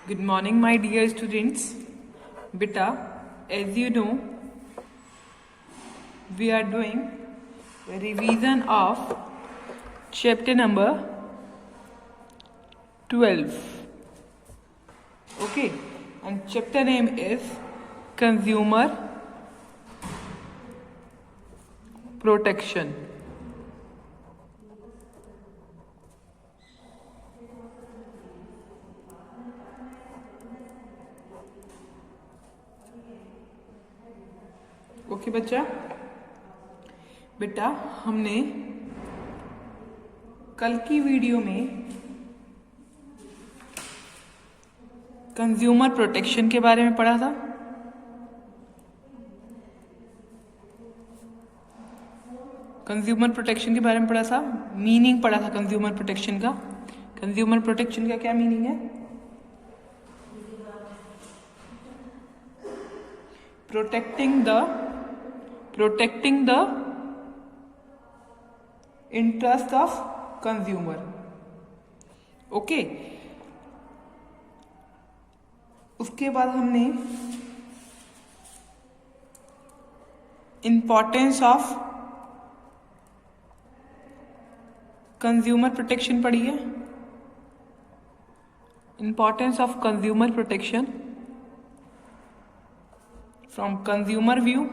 Good morning, my dear students. Beta, as you know, we are doing a revision of chapter number 12. Okay, and chapter name is Consumer Protection. Okay बच्चा, बेटा हमने कल की video में consumer protection के बारे में पढ़ा था। कंज्यूमर प्रोटेक्शन के बारे में पढ़ा था, मीनिंग पढ़ा था कंज्यूमर प्रोटेक्शन का। कंज्यूमर प्रोटेक्शन का क्या मीनिंग है? Protecting the interest of consumer. Okay, उसके बाद हमने इंपॉर्टेंस ऑफ कंज्यूमर प्रोटेक्शन पढ़ी है। Importance of consumer protection from consumer view,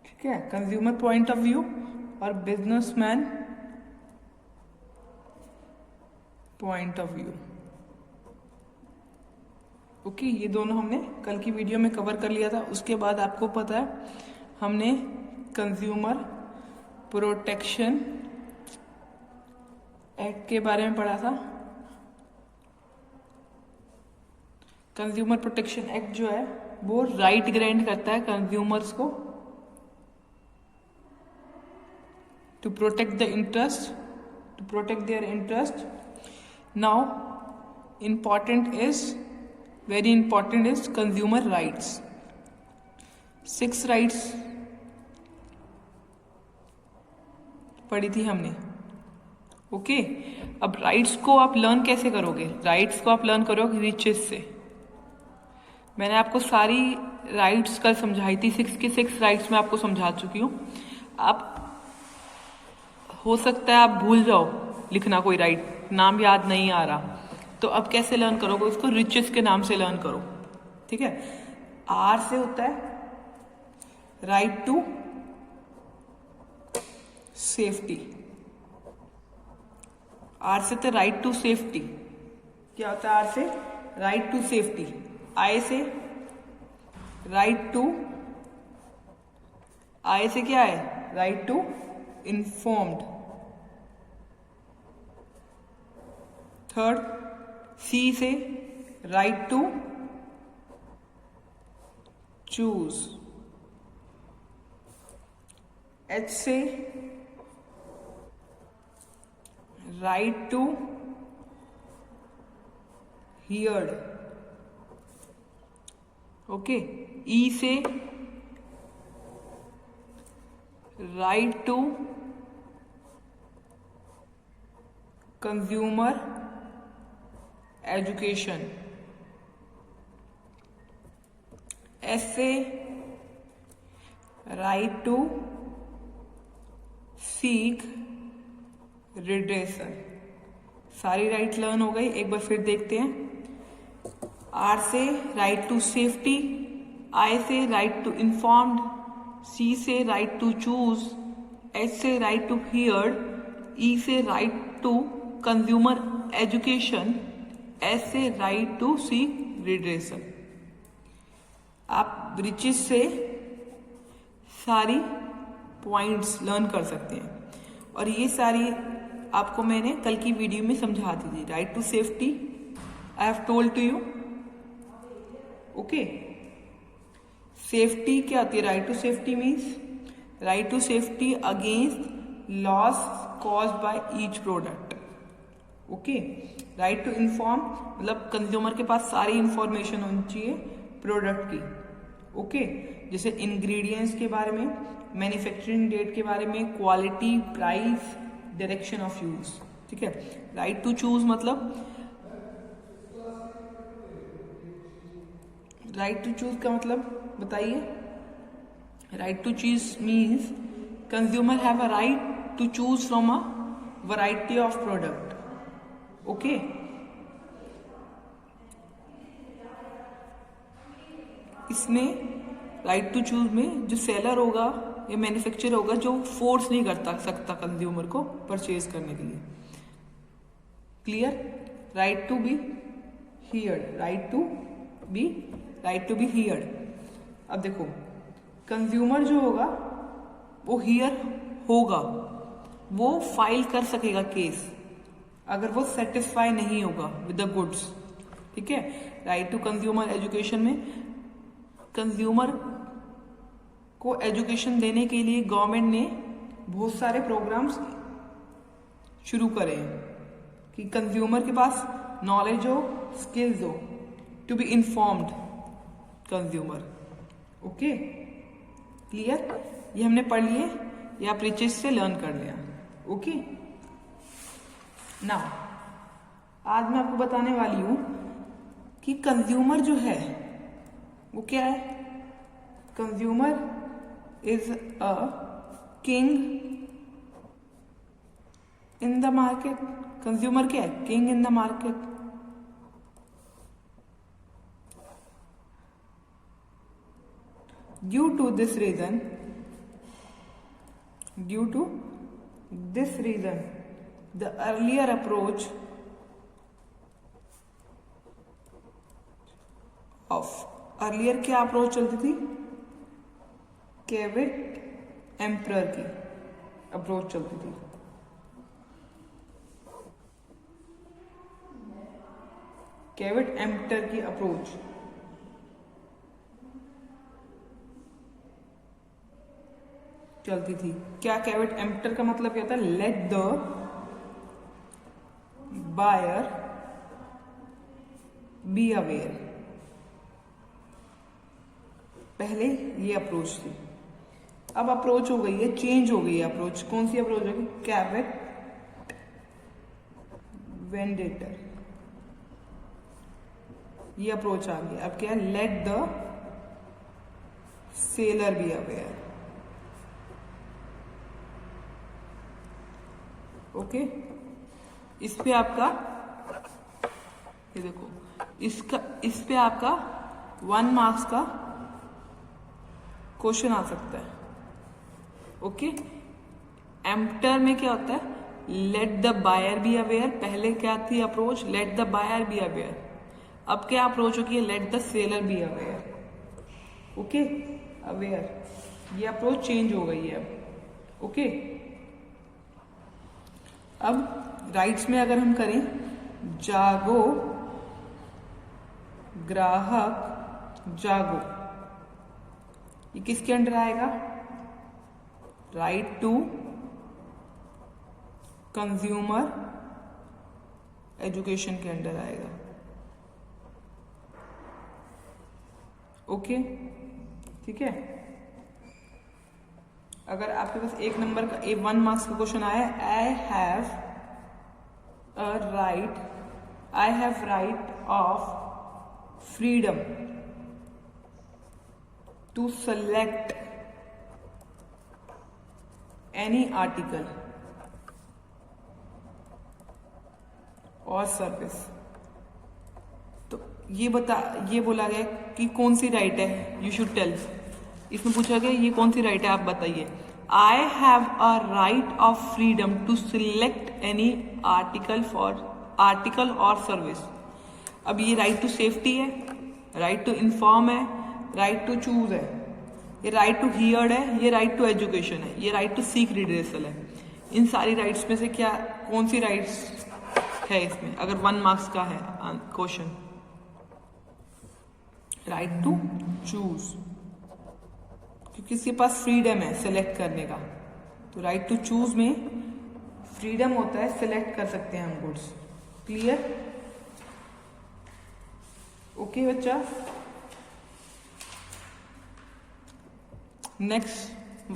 ठीक है, कंज्यूमर पॉइंट ऑफ व्यू और businessman point of view. Okay, ये दोनों हमने कल की वीडियो में कवर कर लिया था। उसके बाद आपको पता है हमने कंज्यूमर प्रोटेक्शन एक्ट के बारे में पढ़ा था। कंज्यूमर प्रोटेक्शन एक्ट जो है वो राइट ग्रांट करता है कंज्यूमर्स को to protect their interest. Now, very important is consumer rights. 6 rights पढ़ी थी हमने। ओके, अब राइट्स को आप लर्न कैसे करोगे? राइट्स को आप लर्न करोगे रिचेस से। मैंने आपको सारी राइट्स कल समझाई थी, 6 के 6 राइट्स मैं आपको समझा चुकी हूँ। आप हो सकता है आप भूल जाओ लिखना, कोई राइट नाम याद नहीं आ रहा, तो अब कैसे लर्न करोगे उसको? रिचेस के नाम से लर्न करो, ठीक है। आर से होता है राइट टू सेफ्टी। आर से तो राइट टू सेफ्टी। क्या होता है आर से? Right to safety. आई से राइट टू, आई से क्या है? Right to informed. Third, C से राइट टू चूज। एच से right to heard. Okay, E से right to consumer education. S से राइट टू सीक रिड्रेसल। सारी राइट लर्न हो गई, एक बार फिर देखते हैं। आर से राइट टू सेफ्टी, आई से राइट टू इन्फॉर्म्ड, सी से राइट टू चूज, एच से राइट टू हियर्ड, ई से right to consumer education, S से राइट टू सीक रिड्रेसल। आप रिचेस से सारी पॉइंट्स लर्न कर सकते हैं और ये सारी आपको मैंने कल की वीडियो में समझा दी थी। Right to safety I have told to you. Okay, safety क्या होती है? Right to safety means right to safety against loss caused by each product. Okay, right to inform मतलब कंज्यूमर के पास सारी इंफॉर्मेशन होनी चाहिए प्रोडक्ट की। ओके, जैसे इंग्रेडिएंट्स के बारे में, मैन्युफैक्चरिंग डेट के बारे में, quality, price, direction of use. ठीक है, राइट टू चूज मतलब, राइट टू चूज का मतलब बताइए। Right to choose means consumer have a right to choose from a variety of product. Okay, इसमें राइट टू चूज में जो सेलर होगा या मैन्युफैक्चरर होगा जो फोर्स नहीं करता सकता कंज्यूमर को परचेज करने के लिए। Clear? Right to be heard, right to be heard. अब देखो, कंज्यूमर जो होगा वो हियर होगा, वो फाइल कर सकेगा केस अगर वो सेटिस्फाई नहीं होगा विद द गुड्स। ठीक है, राइट टू कंज्यूमर एजुकेशन में कंज्यूमर को एजुकेशन देने के लिए गवर्नमेंट ने बहुत सारे प्रोग्राम्स शुरू करे हैं कि कंज्यूमर के पास नॉलेज हो, स्किल्स हो, to be informed consumer. Okay, clear? ये हमने पढ़ लिए, ये आप रिचेस से लर्न कर लिया। ओके, नाउ आज मैं आपको बताने वाली हूं कि कंज्यूमर जो है वो क्या है। Consumer is a king in the market. Consumer क्या है? King in the market. Due to this reason the earlier approach of, earlier क्या अप्रोच चलती थी? केविट एम्परर की अप्रोच चलती थी। केविट एम्परर की अप्रोच चलती थी। क्या केविट एम्परर का मतलब क्या था? Let the buyer be aware. पहले ये अप्रोच थी, अब अप्रोच हो गई है, चेंज हो गई है अप्रोच। कौन सी अप्रोच होगी? केविट वेंडेटर, ये अप्रोच आ गया। अब क्या है? Let the seller be aware. Okay, इस पे आपका, ये देखो, इस पे आपका 1 मार्क्स का क्वेश्चन आ सकता है। ओके, एम्प्टर में क्या होता है? Let the buyer be aware. पहले क्या थी approach? Let the buyer be aware. अब क्या अप्रोच होगी? Let the seller be aware. Okay, aware, ये अप्रोच चेंज हो गई है अब। ओके, अब राइट्स में अगर हम करें, जागो ग्राहक जागो, ये किसके अंडर आएगा? राइट टू कंज्यूमर एजुकेशन के अंडर आएगा। ओके, ठीक है। अगर आपके पास 1 नंबर का 1 मार्क्स का क्वेश्चन आया, I have right of freedom to select any article और सर्विस। तो ये बोला गया कि कौन सी राइट है, यू शुड टेल। इसमें पूछा गया ये कौन सी राइट है, आप बताइए। I have a right of freedom to select any article और सर्विस। अब ये राइट टू सेफ्टी है, राइट टू इन्फॉर्म है, राइट टू चूज है, ये राइट टू हियर्ड है, ये राइट टू एजुकेशन है, ये राइट टू सीक रिड्रेसल है। इन सारी राइट्स में से क्या कौन सी राइट्स है इसमें? अगर 1 मार्क्स का है क्वेश्चन, राइट टू चूज, क्योंकि इसके पास फ्रीडम है सिलेक्ट करने का। तो राइट टू चूज में फ्रीडम होता है, सिलेक्ट कर सकते हैं हम गुड्स। क्लियर? ओके बच्चा, नेक्स्ट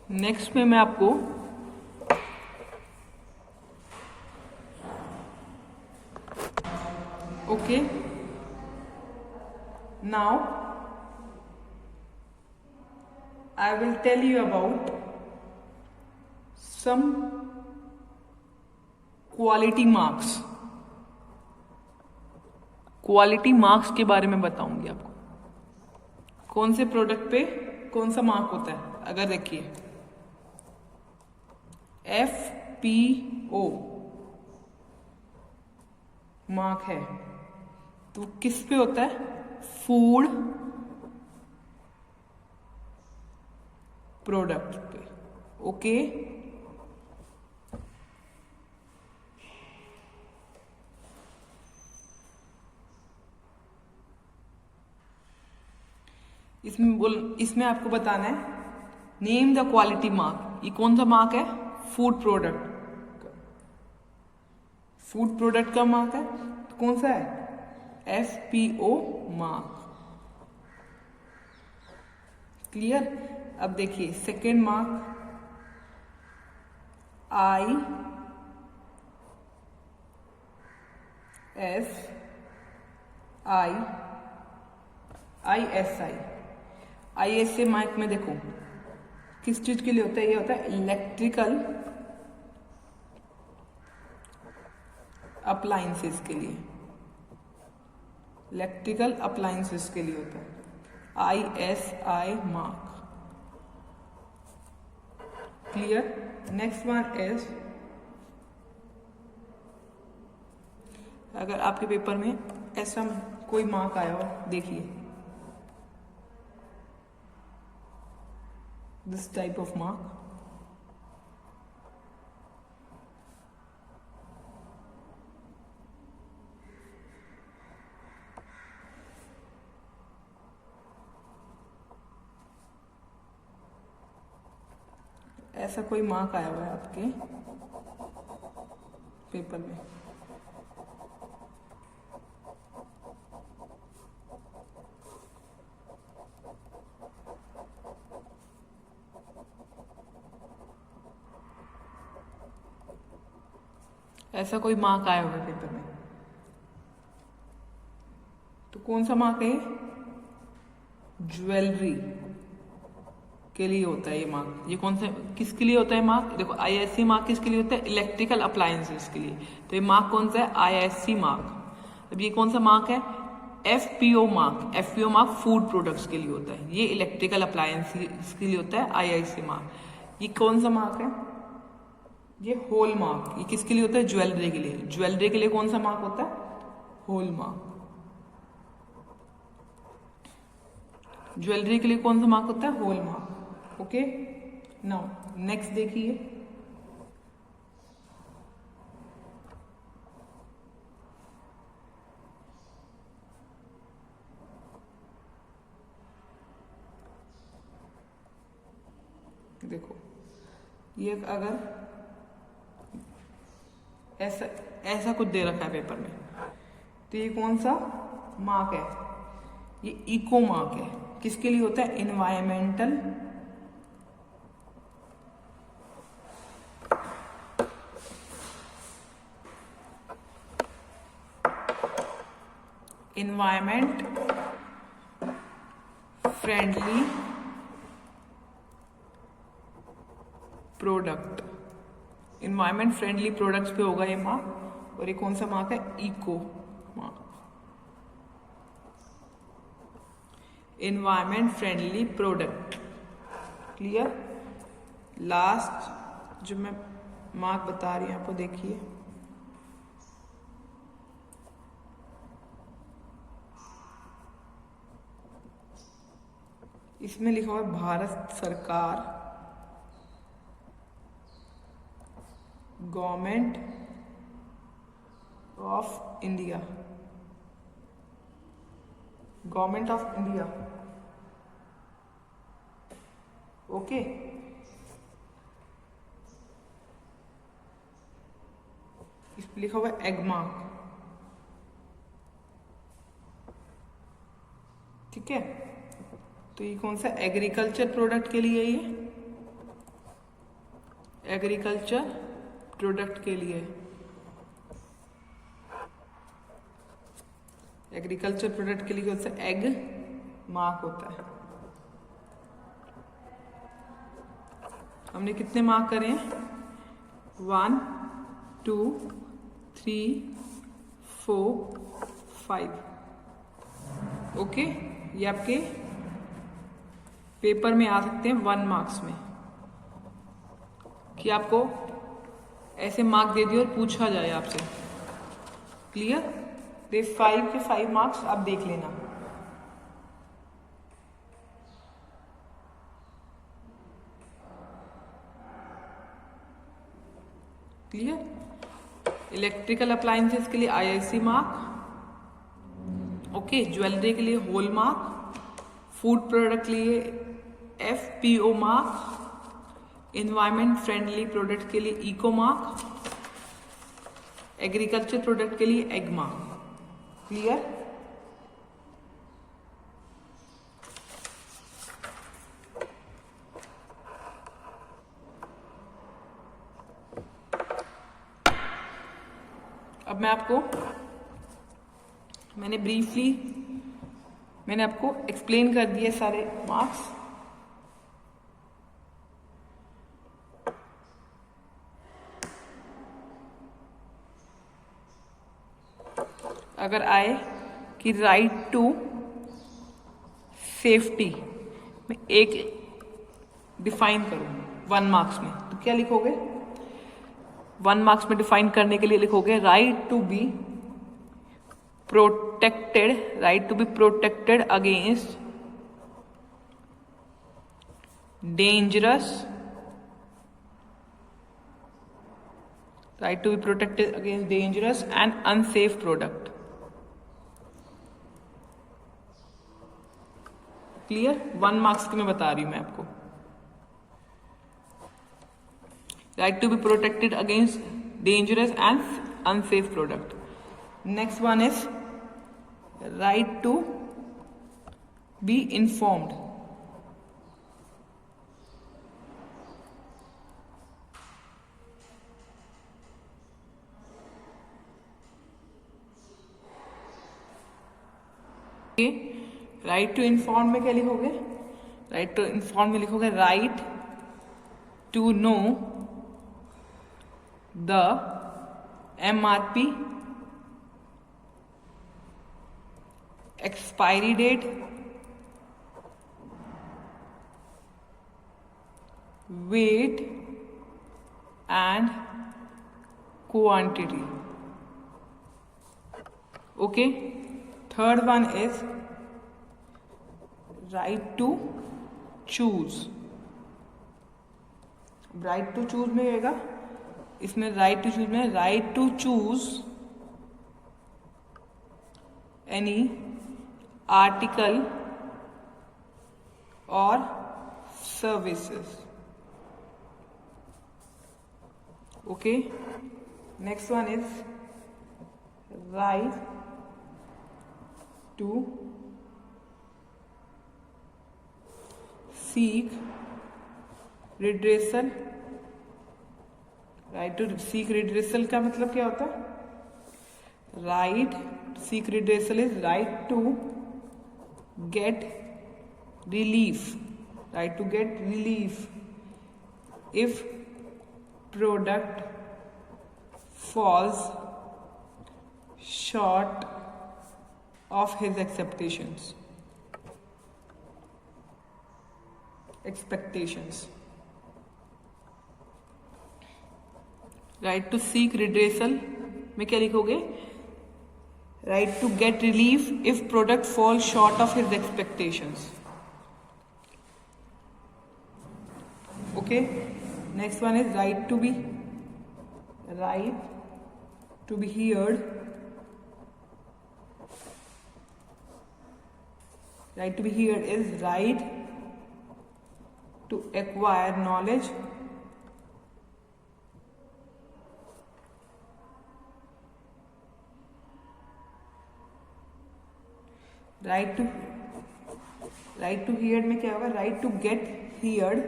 नेक्स्ट में मैं आपको okay now I will tell you about some quality marks. Quality marks के बारे में बताऊंगी आपको, कौन से प्रोडक्ट पे कौन सा मार्क होता है। अगर देखिए FPO मार्क है तो किस पे होता है, फूड प्रोडक्ट पे। ओके इसमें आपको बताना है नेम द क्वालिटी मार्क। ये कौन सा मार्क है, फूड प्रोडक्ट। फूड प्रोडक्ट का मार्क है तो कौन सा है, FPO मार्क। क्लियर। अब देखिए सेकेंड मार्क ISI मार्क में देखो किस चीज के लिए होता है, ये होता है इलेक्ट्रिकल अप्लायंसेस के लिए। इलेक्ट्रिकल अप्लायंसेस के लिए होता है ISI mark. Clear. Next one is, अगर आपके पेपर में ऐसा कोई मार्क आया हो, देखिए दिस टाइप ऑफ मार्क, ऐसा कोई मार्क आया हुआ है आपके पेपर में। ऐसा कोई मार्क आया हुआ है पेपर में तो कौन सा मार्क है, ज्वेलरी के लिए होता है ये मार्क। ये कौन सा किसके लिए होता है मार्क, देखो ISC मार्क किसके लिए होता है, इलेक्ट्रिकल अप्लायंसेस के लिए। तो ये मार्क कौन सा है, ISC मार्क। अब ये कौन सा मार्क है, FPO mark. FPO mark food products के लिए होता है, ये इलेक्ट्रिकल अप्लायंसेस के लिए होता है ISC मार्क। ये कौन सा मार्क है, ये होल मार्क। ये किसके लिए होता है, ज्वेलरी के लिए। ज्वेलरी के लिए कौन सा मार्क होता है, होल मार्क। ज्वेलरी के लिए कौन सा मार्क होता है, whole mark. Okay now next देखिए, देखो ये अगर ऐसा कुछ दे रखा है पेपर में तो ये कौन सा मार्क है, ये इको मार्क है। किसके लिए होता है, environmental environment friendly product. Environment friendly products पे होगा ये मार्क। और ये कौन सा मार्क है, eco mark. Environment friendly product. Clear. Last जो मैं मार्क बता रही हूं आपको, देखिए इसमें लिखा हुआ है भारत सरकार government of India. Government of India. Okay इस पे लिखा हुआ है एग मार्क। ठीक है, तो ये कौन सा एग्रीकल्चर प्रोडक्ट के लिए, ये एग्रीकल्चर प्रोडक्ट के लिए, एग्रीकल्चर प्रोडक्ट के लिए कौन सा एग मार्क होता है। हमने कितने मार्क करे हैं? 1 2 3 4 5। ओके, ये आपके पेपर में आ सकते हैं 1 मार्क्स में, कि आपको ऐसे मार्क दे दिए और पूछा जाए आपसे। क्लियर? ये 5 के 5 मार्क्स आप देख लेना। क्लियर? इलेक्ट्रिकल अप्लायंसेस के लिए IIC मार्क, ओके, ज्वेलरी के लिए होल मार्क, फूड प्रोडक्ट के लिए FPO mark, environment friendly product के लिए इको मार्क, एग्रीकल्चर प्रोडक्ट के लिए एग मार्क। क्लियर? अब मैंने आपको एक्सप्लेन कर दिए सारे मार्क्स। अगर आए कि राइट टू सेफ्टी में एक डिफाइन करूं 1 मार्क्स में, तो क्या लिखोगे? 1 मार्क्स में डिफाइन करने के लिए लिखोगे right to be protected against dangerous, right to be protected against dangerous and unsafe product. Clear? 1 marks की मैं बता रही हूं मैं आपको। Right to be protected against dangerous and unsafe product. Next one is right to be informed, right to inform में क्या लिखोगे? राइट टू इन्फॉर्म में लिखोगे right to know the MRP, expiry date, weight and quantity. Okay, third one is right to choose. Right to choose में रहेगा, इसमें right to choose में right to choose any article और services. Okay, next one is right to seek redressal। Right to seek redressal का मतलब क्या होता है? Right seek redressal is right to get relief, right to get relief if product falls short of his expectations। Right to seek redressal में क्या लिखोगे? Right to get relief if product fall short of his expectations. Okay, next one is right to be heard. Right to be heard is right to acquire knowledge, right to heard में क्या होगा? Right to get heard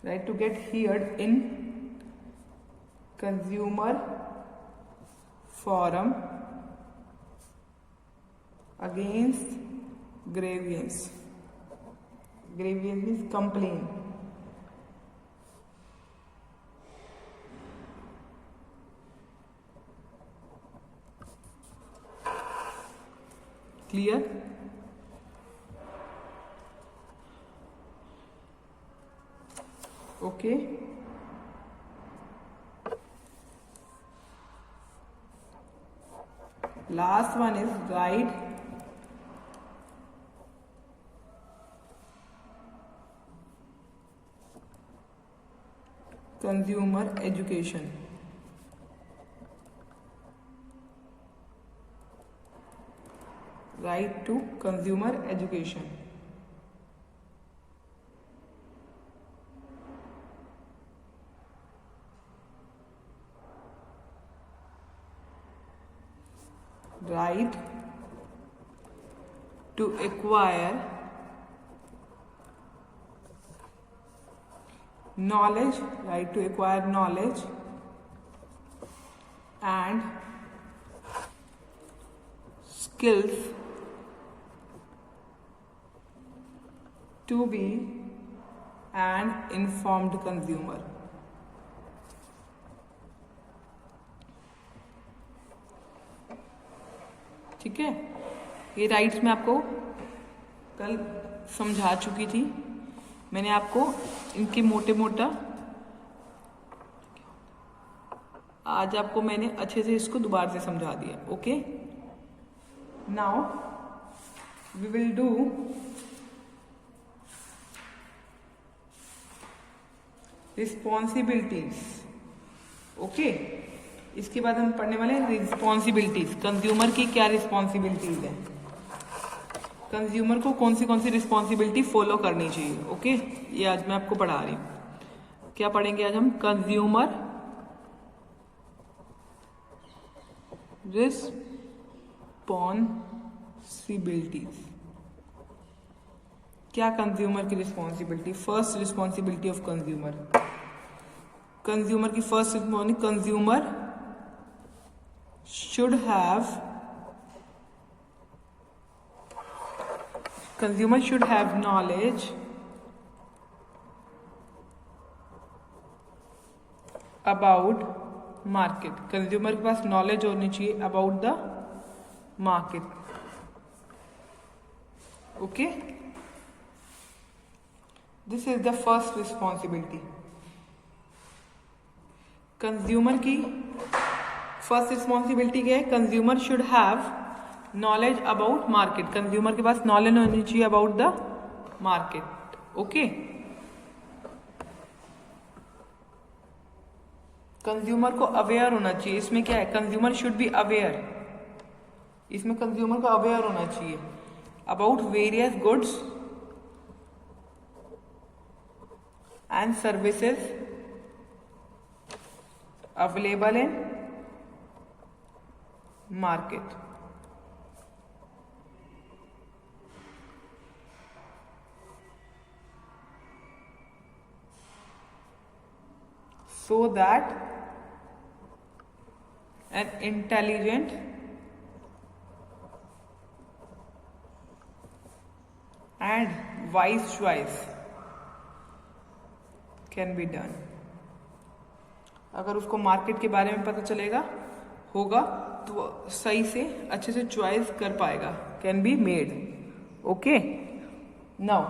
right to get heard in consumer forum against grievance. Grievance means complaint. Clear? Okay. Last one is write consumer education. Right to consumer education. Right to acquire knowledge, right to acquire knowledge and skills to be an informed consumer. ठीक है, ये rights मैं आपको कल समझा चुकी थी। मैंने आपको इनके मोटा आज आपको मैंने अच्छे से इसको दोबारा से समझा दिया। Okay, now we will do responsibilities. Okay, इसके बाद हम पढ़ने वाले हैं रिस्पॉन्सिबिलिटीज। कंज्यूमर की क्या रिस्पॉन्सिबिलिटीज है, कंज्यूमर को कौन सी रिस्पॉन्सिबिलिटी फॉलो करनी चाहिए। ओके, ये आज मैं आपको पढ़ा रही हूँ। क्या पढ़ेंगे आज हम? Consumer responsibilities. क्या कंज्यूमर की responsibility? First responsibility of consumer, consumer की first responsibility, consumer should have knowledge about market। कंज्यूमर के पास नॉलेज होनी चाहिए about the market. Okay, this is the first responsibility. Consumer की फर्स्ट रिस्पॉन्सिबिलिटी क्या है? Consumer should have knowledge about market. Consumer के पास नॉलेज होनी चाहिए about the market. Okay, consumer को अवेयर होना चाहिए। इसमें क्या है? Consumer should be aware. इसमें कंज्यूमर को अवेयर होना चाहिए about various goods and services available in market। So that an intelligent and wise choice can be done। अगर उसको मार्केट के बारे में पता चलेगा होगा तो सही से अच्छे से चॉइस कर पाएगा। Can be made. Okay, now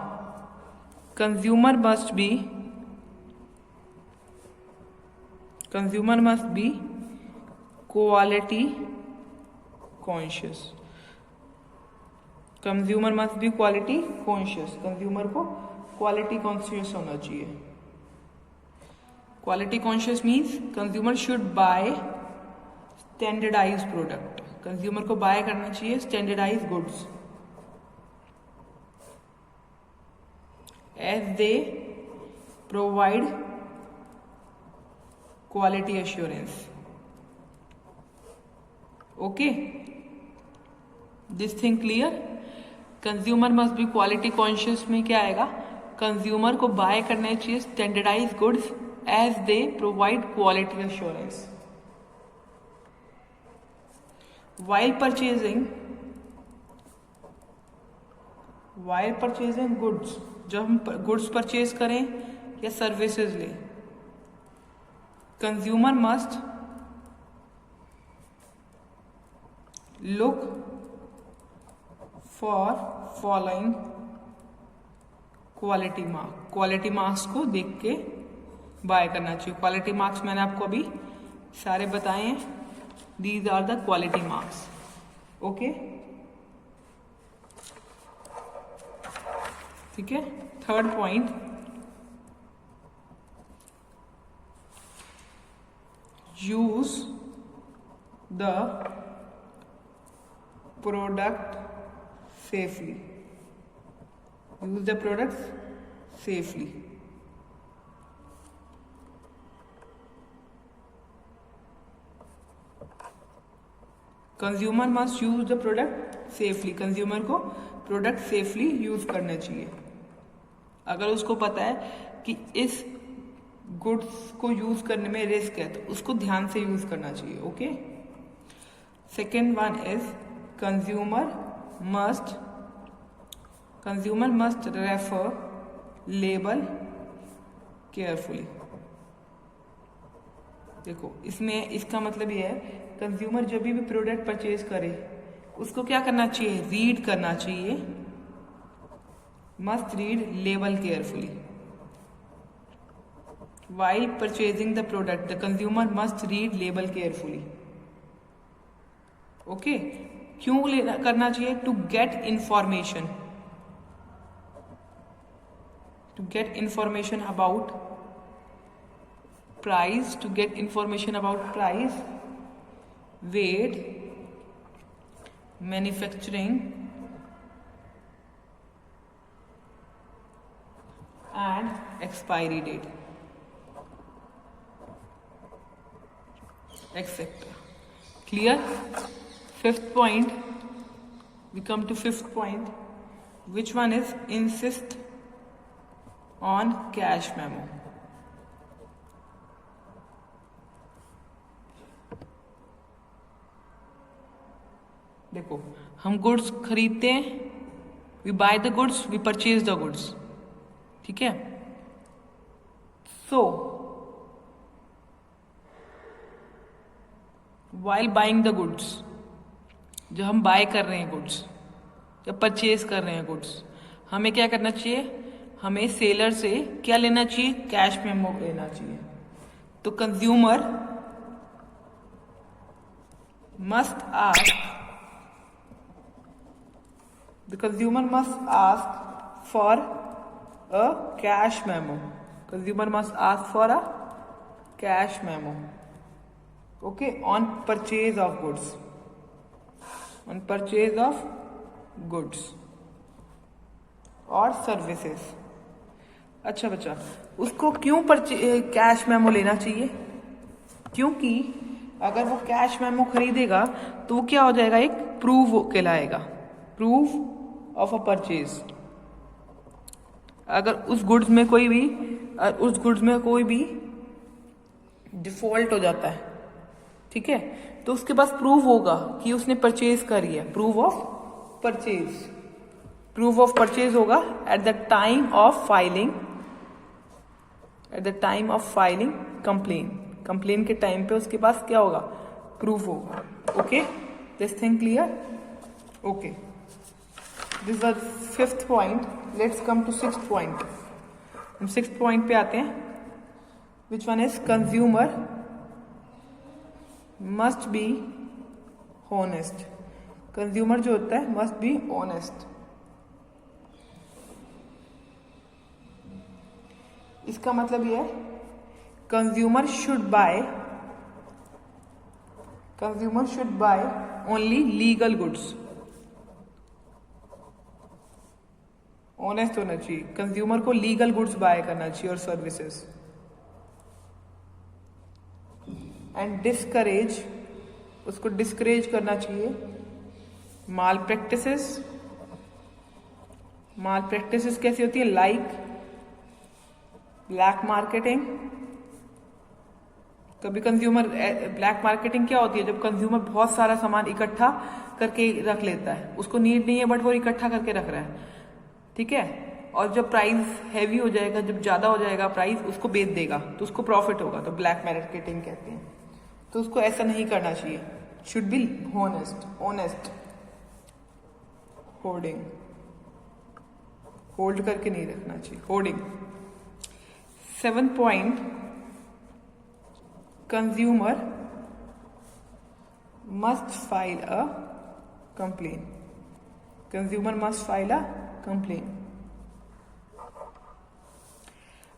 consumer must be quality conscious. Consumer must be quality conscious. Consumer को क्वालिटी कॉन्शियस होना चाहिए। Quality conscious means consumer should buy standardised product. Consumer को बाय करना चाहिए standardised goods as they provide quality assurance. Okay, this thing clear? Consumer must be quality conscious में क्या आएगा? Consumer को बाय करना चाहिए standardise goods as they provide quality assurance. while purchasing goods, जब हम गुड्स परचेज करें या सर्विसेज लें, consumer must look for following quality mark. Quality marks को देख के बाय करना चाहिए। क्वालिटी मार्क्स मैंने आपको अभी सारे बताए हैं। These are the quality marks. Okay? ठीक है। Third point, use the product safely. Use the product safely. Consumer must use the product safely. Consumer को प्रोडक्ट सेफली यूज करना चाहिए। अगर उसको पता है कि इस गुड्स को यूज करने में रिस्क है तो उसको ध्यान से यूज करना चाहिए। Okay. Second one is consumer must refer label carefully. देखो, इसमें इसका मतलब ये है कंज्यूमर जब भी प्रोडक्ट परचेज करे उसको क्या करना चाहिए? रीड करना चाहिए। Must read label carefully. While purchasing the product the consumer must read label carefully. Okay. क्यों करना चाहिए? To get information, about price, to get information about price, weight, manufacturing and expiry date, etc. Clear? Fifth point, we come to fifth point. Which one is insist on cash memo? देखो, हम goods खरीदते हैं, we buy the goods, we purchase the goods. ठीक है। So while buying the goods, जब हम bye कर रहे हैं गुड्स, जब परचेज कर रहे हैं गुड्स, हमें क्या करना चाहिए? हमें सेलर से क्या लेना चाहिए? कैश मेमो लेना चाहिए। तो consumer must ask, the consumer must ask for a cash memo. Consumer must ask for a cash memo. Okay, on purchase of goods. On purchase of goods or services. अच्छा बच्चा, उसको क्यों cash memo लेना चाहिए? क्योंकि अगर वो cash memo खरीदेगा तो वो क्या हो जाएगा? एक प्रूफ कहलाएगा, प्रूफ ऑफ अ परचेज। अगर उस गुड्स में कोई भी डिफॉल्ट हो जाता है, ठीक है, तो उसके पास प्रूफ होगा कि उसने परचेज करी है। प्रूफ ऑफ परचेज होगा at the time of filing complaint के टाइम पे उसके पास क्या होगा? प्रूफ होगा। Okay, this thing clear? Okay, this was fifth point. Let's come to sixth point. हम सिक्स्थ पॉइंट पे आते हैं। Which one is consumer must be honest. Consumer जो होता है मस्ट बी ऑनेस्ट। इसका मतलब यह है consumer should by only legal goods. Honest होना चाहिए। कंज्यूमर को लीगल गुड्स बाय करना चाहिए और सर्विसेज। एंड उसको डिस्करेज करना चाहिए माल प्रैक्टिसेस कैसी होती है? लाइक ब्लैक मार्केटिंग, कभी कंज्यूमर, ब्लैक मार्केटिंग क्या होती है? जब कंज्यूमर बहुत सारा सामान इकट्ठा करके रख लेता है, उसको नीड नहीं है बट वो इकट्ठा करके रख रहा है, ठीक है, और जब प्राइस हैवी हो जाएगा, जब ज्यादा हो जाएगा प्राइस, उसको बेच देगा तो उसको प्रॉफिट होगा, तो ब्लैक मार्केटिंग कहते हैं। तो उसको ऐसा नहीं करना चाहिए, should be honest. Hoarding, hold करके नहीं रखना चाहिए, hoarding. 7th point, consumer must file a complain. Consumer must file a complain.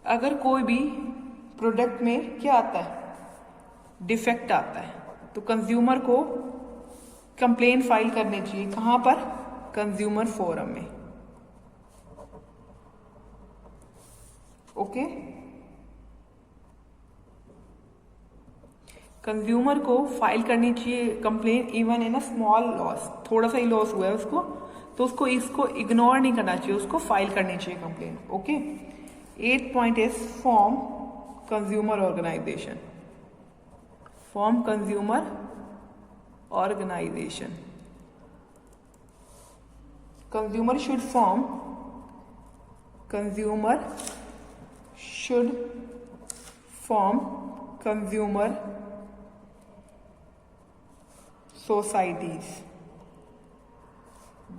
अगर कोई भी प्रोडक्ट में क्या आता है, डिफेक्ट आता है, तो कंज्यूमर को कंप्लेन फाइल करनी चाहिए। कहां पर? कंज्यूमर फोरम में। ओके, कंज्यूमर को फाइल करनी चाहिए complain even in a small loss, थोड़ा सा ही लॉस हुआ है उसको, तो उसको इसको इग्नोर नहीं करना चाहिए, उसको फाइल करनी चाहिए complaint. Okay, 8th point is form consumer organisation. Form consumer organisation. Consumer should form, consumer should form consumer societies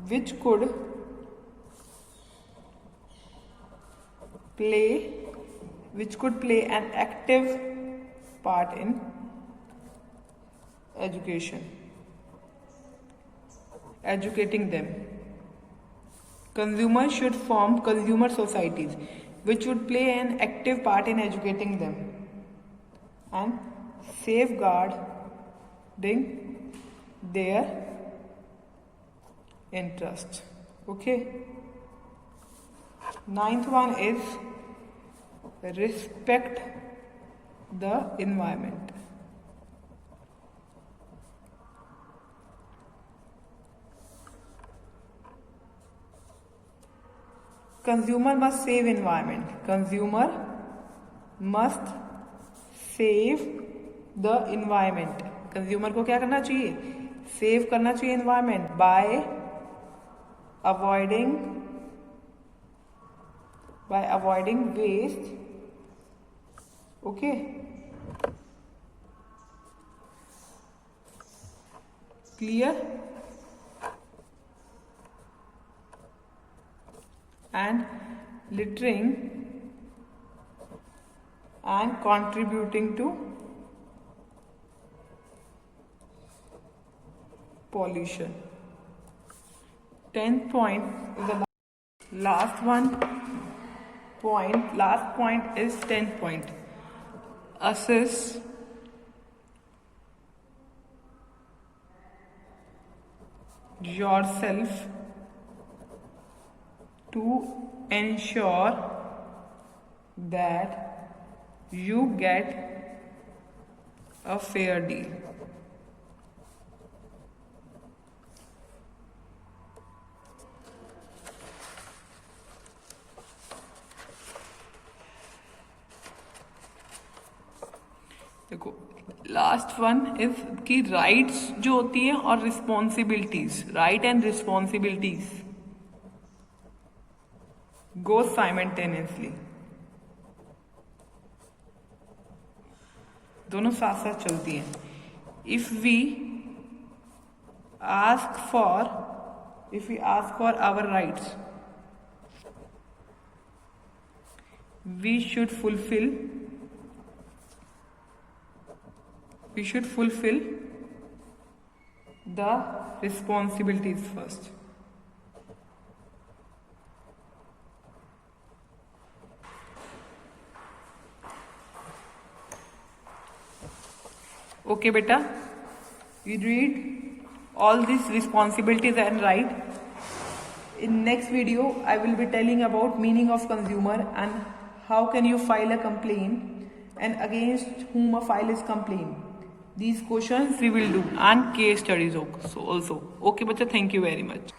which could play an active part in educating them. Consumers should form consumer societies which would play an active part in educating them and safeguarding their interest. Okay, 9th one is respect the environment. Consumer must save environment. Consumer must save the environment. Consumer को क्या करना चाहिए? Save करना चाहिए environment by avoiding waste. Okay, clear? And littering and contributing to pollution. 10th point is the last point is 10th point. Assess yourself to ensure that you get a fair deal. देखो, last one is कि rights जो होती है और responsibilities, right and responsibilities go simultaneously, दोनों साथ साथ चलती हैं। If we ask for our rights, we should fulfill the responsibilities first. Okay beta, you read all these responsibilities and right. In next video I will be telling about meaning of consumer and how can you file a complaint and against whom a file is complaint. These questions we will do and case studies also. Okay, bacha, thank you very much.